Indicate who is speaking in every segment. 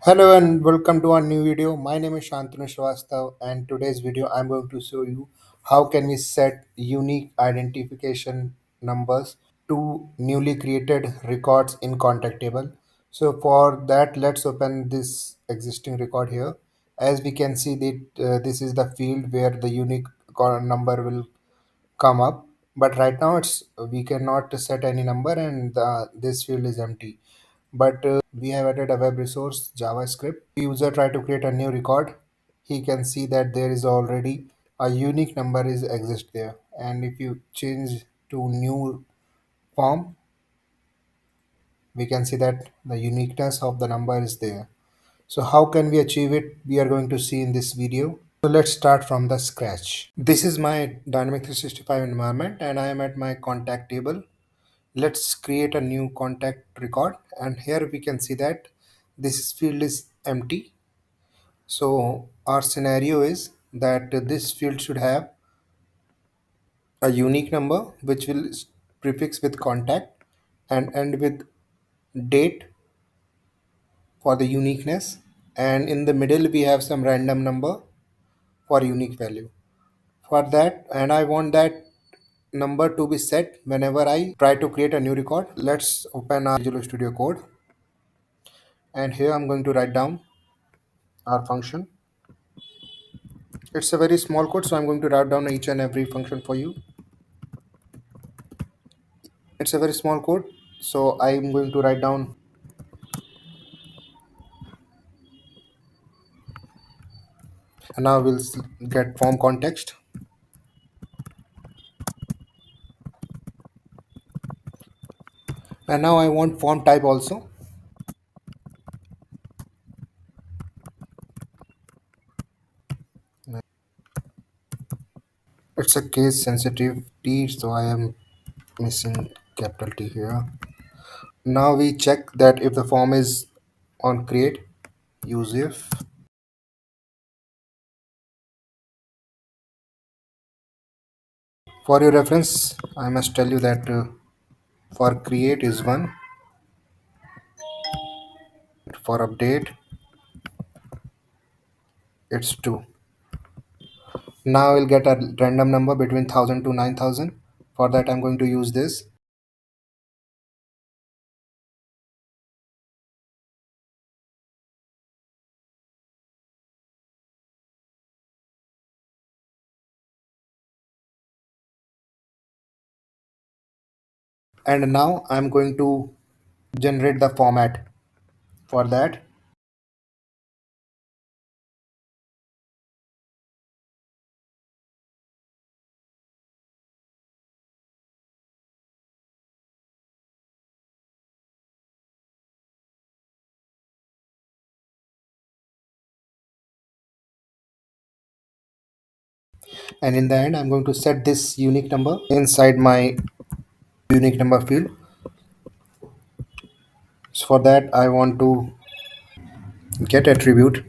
Speaker 1: Hello and welcome to our new video. My name is Shantanu Srivastav and today's video I'm going to show you how can we set unique identification numbers to newly created records in contact table. So for that let's open this existing record here. As we can see that this is the field where the unique number will come up, but right now it's we cannot set any number and this field is empty. But we have added a web resource JavaScript. User try to create a new record, he can see that there is already a unique number is exist there, and if you change to new form, we can see that the uniqueness of the number is there. So how can we achieve it, we are going to see in this video. So let's start from the scratch. This is my dynamic 365 environment and I am at my contact table. Let's create a new contact record, and here we can see that this field is empty. So our scenario is that this field should have a unique number which will prefix with contact and end with date for the uniqueness, and in the middle we have some random number for unique value for that, and I want that number to be set whenever I try to create a new record. Let's open our Visual Studio Code, and here I'm going to write down our function. It's a very small code, so I'm going to write down each and every function for you. It's a very small code, so I'm going to write down, and now we'll get form context, and now I want form type also. It's a case sensitive T, so I am missing capital T here. Now we check that if the form is on create, use if. For your reference, I must tell you that for create is 1, for update it's 2. Now we'll get a random number between 1000 to 9000. For that I'm going to use this, and now I'm going to generate the format for that. And in the end I'm going to set this unique number inside my unique number field. So for that I want to get attribute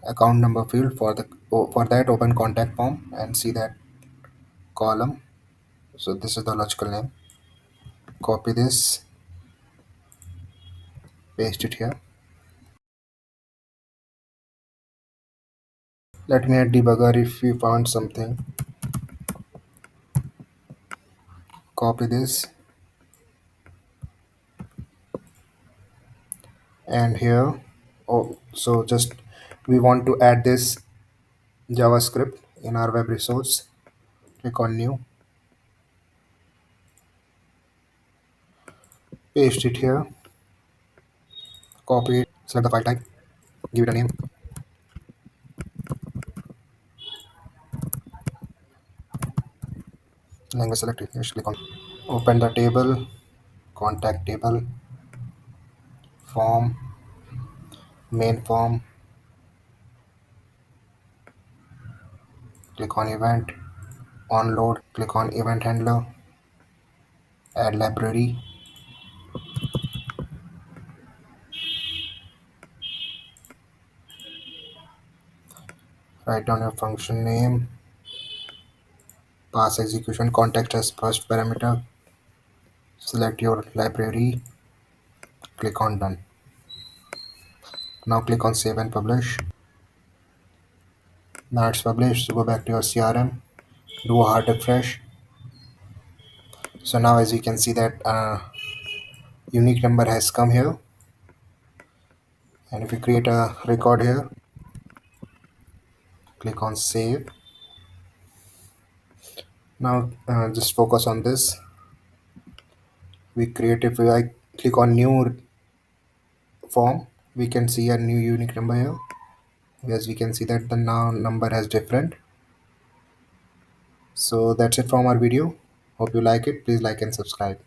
Speaker 1: account number field. For that open contact form and see that column. So this is the logical name. Copy this, paste it here. Let me add debugger if we found something. Copy this, and here, oh, so just we want to add this JavaScript in our web resource. Click on new, paste it here, copy it, select the file type, give it a name, language select it, just click on open the table, contact table, form, main form, click on event, onload, click on event handler, add library, write down your function name, pass execution, context as first parameter, select your library, click on done. Now click on save and publish. Now it's published. So go back to your CRM, do a hard refresh. So now as you can see that unique number has come here, and if you create a record here, click on save. Now just focus on this. We create, if I click on new form, we can see a new unique number here. As we can see that the now number has different. So that's it from our video. Hope you like it. Please like and subscribe.